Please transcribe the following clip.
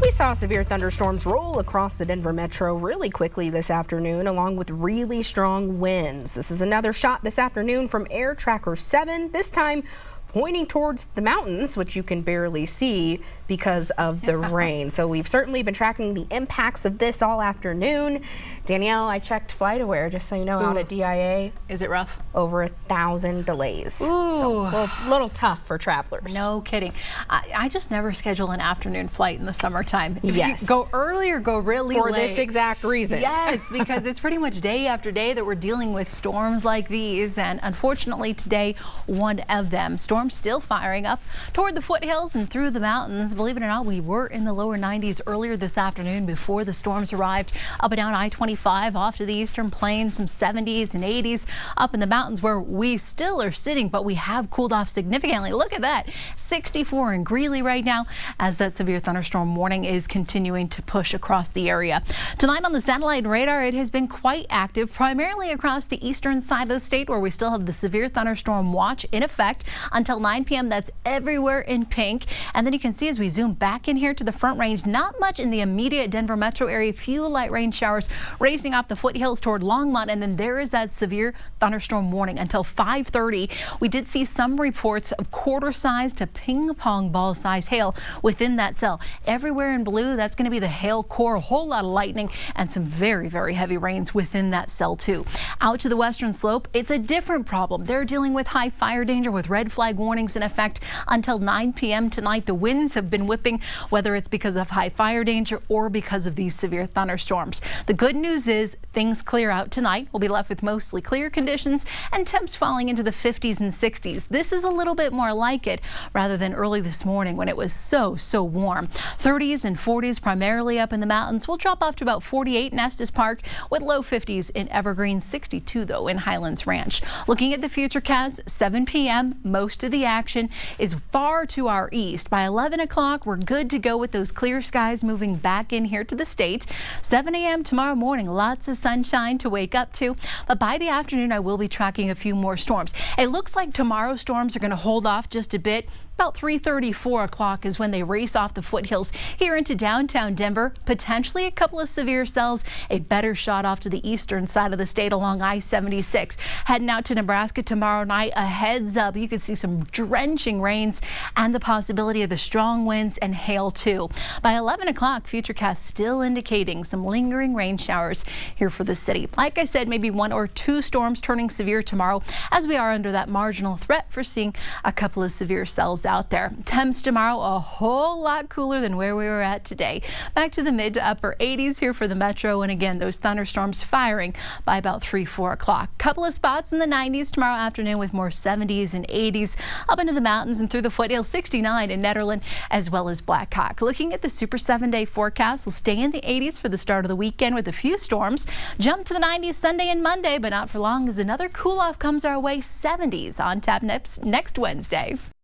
We saw severe thunderstorms roll across the Denver metro really quickly this afternoon, along with really strong winds. This is another shot this afternoon from Air Tracker 7, this time pointing towards the mountains, which you can barely see because of the rain. So we've certainly been tracking the impacts of this all afternoon. Danielle, I checked FlightAware, just so you know, out at DIA. Is it rough? Over 1,000 delays. Ooh. So a little tough for travelers. No kidding. I just never schedule an afternoon flight in the summertime. Yes. If you go early or go really for late. this exact reason. Yes, because it's pretty much day after day that we're dealing with storms like these. And unfortunately today, one of them. Storms still firing up toward the foothills and through the mountains. Believe it or not, we were in the lower 90s earlier this afternoon before the storms arrived. Up and down I-25 off to the eastern plains, some 70s and 80s up in the mountains where we still are sitting, but we have cooled off significantly. Look at that, 64 in Greeley right now as that severe thunderstorm warning is continuing to push across the area. Tonight on the satellite and radar, it has been quite active, primarily across the eastern side of the state where we still have the severe thunderstorm watch in effect until 9 p.m. That's everywhere in pink. And then you can see as we zoom back in here to the Front Range, not much in the immediate Denver metro area. Few light rain showers racing off the foothills toward Longmont. And then there is that severe thunderstorm warning until 5:30. We did see some reports of quarter-size to ping-pong ball size hail within that cell. Everywhere in blue, that's going to be the hail core, a whole lot of lightning and some very, very heavy rains within that cell too. Out to the western slope, it's a different problem. They're dealing with high fire danger with red flag warnings in effect until 9 p.m. tonight. The winds have been whipping, whether it's because of high fire danger or because of these severe thunderstorms. The good news is things clear out tonight. We'll be left with mostly clear conditions and temps falling into the 50s and 60s. This is a little bit more like it rather than early this morning when it was so warm. 30s and 40s primarily up in the mountains. We'll drop off to about 48 in Estes Park with low 50s in Evergreen, 62 though in Highlands Ranch. Looking at the futurecast, 7 p.m. most of the action is far to our east. By 11 o'clock, we're good to go with those clear skies moving back in here to the state. 7 a.m. tomorrow morning, lots of sunshine to wake up to. But by the afternoon, I will be tracking a few more storms. It looks like tomorrow's storms are going to hold off just a bit. About 3:30, 4 o'clock is when they race off the foothills here into downtown Denver. Potentially a couple of severe cells, a better shot off to the eastern side of the state along I-76. Heading out to Nebraska tomorrow night, a heads up. You could see some drenching rains and the possibility of the strong winds and hail too. By 11 o'clock, Futurecast still indicating some lingering rain showers here for the city. Like I said, maybe 1 or 2 storms turning severe tomorrow as we are under that marginal threat for seeing a couple of severe cells out there. Temps tomorrow a whole lot cooler than where we were at today. Back to the mid to upper 80s here for the metro. And again, those thunderstorms firing by about 3, 4 o'clock. Couple of spots in the 90s tomorrow afternoon with more 70s and 80s up into the mountains and through the foothills. 69 in Nederland as well as Blackhawk. Looking at the Super 7-day forecast, we'll stay in the 80s for the start of the weekend with a few storms. Jump to the 90s Sunday and Monday, but not for long as another cool off comes our way. 70s on tap next Wednesday.